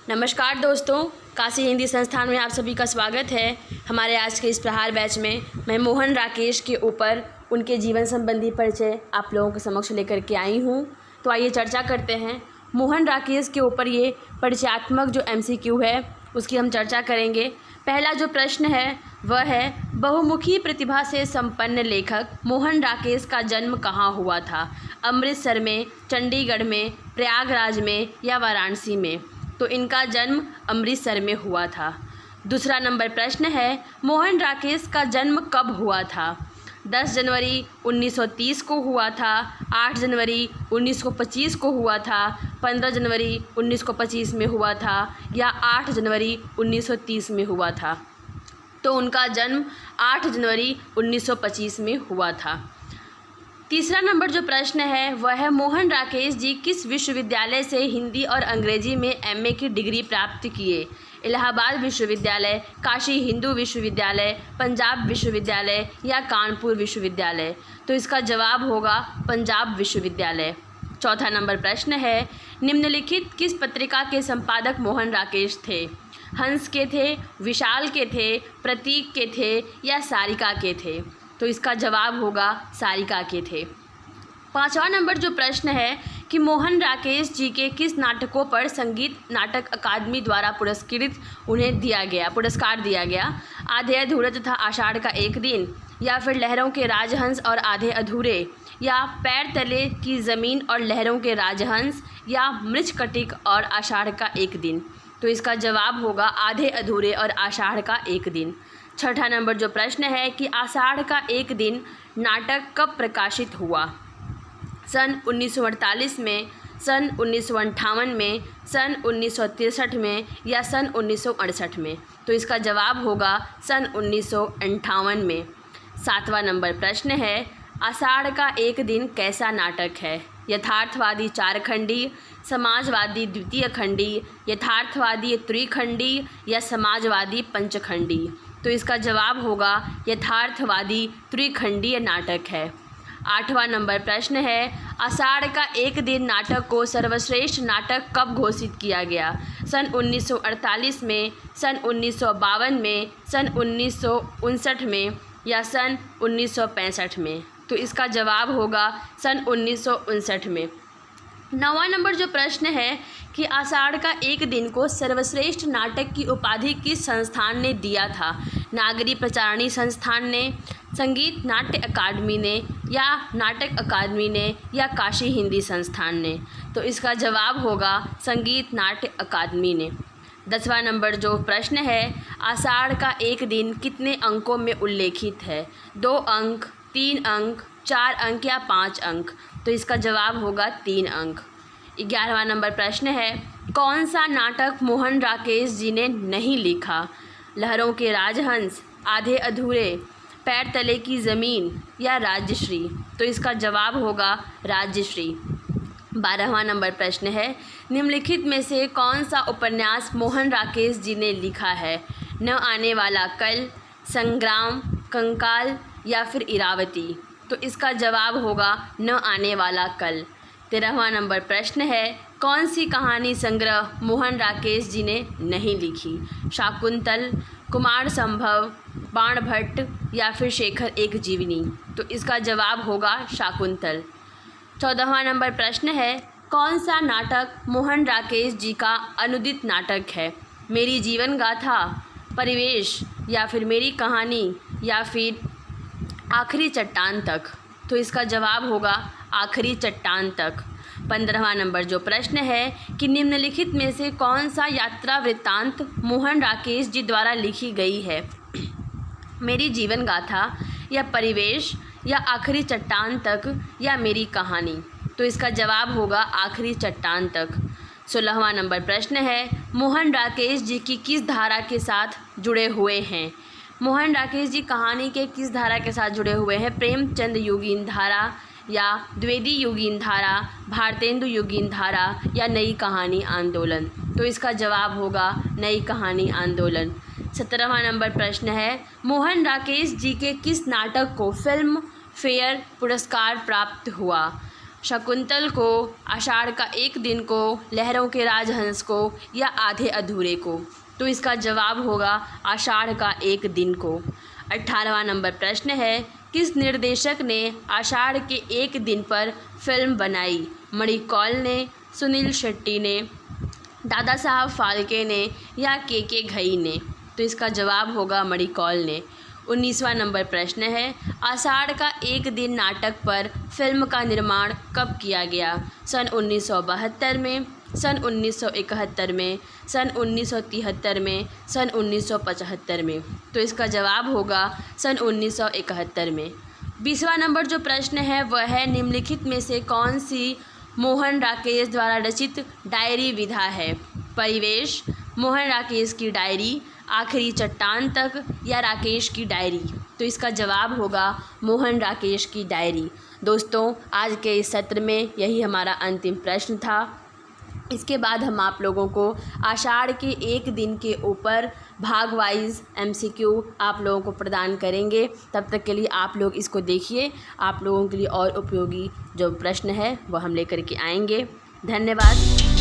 नमस्कार दोस्तों, काशी हिंदी संस्थान में आप सभी का स्वागत है। हमारे आज के इस प्रहार बैच में मैं मोहन राकेश के ऊपर उनके जीवन संबंधी परिचय आप लोगों के समक्ष लेकर के आई हूँ। तो आइए चर्चा करते हैं। मोहन राकेश के ऊपर ये परिचयात्मक जो MCQ है उसकी हम चर्चा करेंगे। पहला जो प्रश्न है वह है, बहुमुखी प्रतिभा से संपन्न लेखक मोहन राकेश का जन्म कहाँ हुआ था? अमृतसर में, चंडीगढ़ में, प्रयागराज में या वाराणसी में? तो इनका जन्म अमृतसर में हुआ था। दूसरा नंबर प्रश्न है, मोहन राकेश का जन्म कब हुआ था? 10 जनवरी 1930 को हुआ था, 8 जनवरी 1925 को हुआ था, 15 जनवरी 1925 में हुआ था या 8 जनवरी 1930 में हुआ था? तो उनका जन्म 8 जनवरी 1925 में हुआ था। तीसरा नंबर जो प्रश्न है वह है, मोहन राकेश जी किस विश्वविद्यालय से हिंदी और अंग्रेजी में MA की डिग्री प्राप्त किए? इलाहाबाद विश्वविद्यालय, काशी हिंदू विश्वविद्यालय, पंजाब विश्वविद्यालय या कानपुर विश्वविद्यालय? तो इसका जवाब होगा पंजाब विश्वविद्यालय। चौथा नंबर प्रश्न है, निम्नलिखित किस पत्रिका के संपादक मोहन राकेश थे? हंस के थे, विशाल के थे, प्रतीक के थे या सारिका के थे? तो इसका जवाब होगा सारिका के थे। पांचवा नंबर जो प्रश्न है कि मोहन राकेश जी के किस नाटकों पर संगीत नाटक अकादमी द्वारा उन्हें पुरस्कार दिया गया? आधे अधूरे तथा आषाढ़ का एक दिन, या फिर लहरों के राजहंस और आधे अधूरे, या पैर तले की ज़मीन और लहरों के राजहंस, या मृच्छकटिक और आषाढ़ का एक दिन? तो इसका जवाब होगा आधे अधूरे और आषाढ़ का एक दिन। छठा नंबर जो प्रश्न है कि आषाढ़ का एक दिन नाटक कब प्रकाशित हुआ? सन 1948 में, सन 1958 में, सन 1963 में या सन 1968 में? तो इसका जवाब होगा सन 1958 में। सातवां नंबर प्रश्न है, आषाढ़ का एक दिन कैसा नाटक है? यथार्थवादी चारखंडी, समाजवादी द्वितीय खंडी, यथार्थवादी त्रिखंडी या समाजवादी पंचखंडी? तो इसका जवाब होगा यथार्थवादी त्रिखंडीय नाटक है। आठवां नंबर प्रश्न है, आषाढ़ का एक दिन नाटक को सर्वश्रेष्ठ नाटक कब घोषित किया गया? सन 1948 में, सन 1952 में, सन 1959 में या सन 1965 में? तो इसका जवाब होगा सन 1959 में। नौवां नंबर जो प्रश्न है कि आषाढ़ का एक दिन को सर्वश्रेष्ठ नाटक की उपाधि किस संस्थान ने दिया था? नागरी प्रचारणी संस्थान ने, संगीत नाट्य अकादमी ने या नाटक अकादमी ने या काशी हिंदी संस्थान ने? तो इसका जवाब होगा संगीत नाट्य अकादमी ने। 10वां नंबर जो प्रश्न है, आषाढ़ का एक दिन कितने अंकों में उल्लेखित है? 2 अंक, 3 अंक, 4 अंक या 5 अंक? तो इसका जवाब होगा 3 अंक। 11वां नंबर प्रश्न है, कौन सा नाटक मोहन राकेश जी ने नहीं लिखा? लहरों के राजहंस, आधे अधूरे, पैर तले की ज़मीन या राज्यश्री? तो इसका जवाब होगा राज्यश्री। 12वां नंबर प्रश्न है, निम्नलिखित में से कौन सा उपन्यास मोहन राकेश जी ने लिखा है? न आने वाला कल, संग्राम, कंकाल या फिर इरावती? तो इसका जवाब होगा न आने वाला कल। 13वां नंबर प्रश्न है, कौन सी कहानी संग्रह मोहन राकेश जी ने नहीं लिखी? शाकुंतल, कुमार संभव, बाणभट्ट या फिर शेखर एक जीवनी? तो इसका जवाब होगा शाकुंतल। 14वां नंबर प्रश्न है, कौन सा नाटक मोहन राकेश जी का अनुदित नाटक है? मेरी जीवन गाथा, परिवेश या फिर मेरी कहानी या फिर आखिरी चट्टान तक? तो इसका जवाब होगा आखिरी चट्टान तक। 15वां नंबर जो प्रश्न है कि निम्नलिखित में से कौन सा यात्रा वृत्तांत मोहन राकेश जी द्वारा लिखी गई है? मेरी जीवन गाथा या परिवेश या आखिरी चट्टान तक या मेरी कहानी? तो इसका जवाब होगा आखिरी चट्टान तक। 16वां नंबर प्रश्न है, मोहन राकेश जी की किस धारा के साथ जुड़े हुए हैं? मोहन राकेश जी कहानी के किस धारा के साथ जुड़े हुए हैं? प्रेमचंद योगीन धारा या द्विवेदी योगीन धारा, भारतेंदु योगीन धारा या नई कहानी आंदोलन? तो इसका जवाब होगा नई कहानी आंदोलन। 17वां नंबर प्रश्न है, मोहन राकेश जी के किस नाटक को फिल्म फेयर पुरस्कार प्राप्त हुआ? शकुंतल को, आषाढ़ का एक दिन को, लहरों के राजहंस को या आधे अधूरे को? तो इसका जवाब होगा आषाढ़ का एक दिन को। 18वां नंबर प्रश्न है, किस निर्देशक ने आषाढ़ के एक दिन पर फिल्म बनाई? मणिकौल ने, सुनील शेट्टी ने, दादा साहब फाल्के ने या के घई ने? तो इसका जवाब होगा मणिकौल ने। 19वां नंबर प्रश्न है, आषाढ़ का एक दिन नाटक पर फिल्म का निर्माण कब किया गया? सन 1972 में, सन 1971 में, सन 1973 में, सन 1975 में? तो इसका जवाब होगा सन 1971 में। 20वां नंबर जो प्रश्न है वह है, निम्नलिखित में से कौन सी मोहन राकेश द्वारा रचित डायरी विधा है? परिवेश, मोहन राकेश की डायरी, आखिरी चट्टान तक या राकेश की डायरी? तो इसका जवाब होगा मोहन राकेश की डायरी। दोस्तों, आज के इस सत्र में यही हमारा अंतिम प्रश्न था। इसके बाद हम आप लोगों को आषाढ़ के एक दिन के ऊपर भाग वाइज MCQ आप लोगों को प्रदान करेंगे। तब तक के लिए आप लोग इसको देखिए। आप लोगों के लिए और उपयोगी जो प्रश्न है वह हम लेकर के आएंगे। धन्यवाद।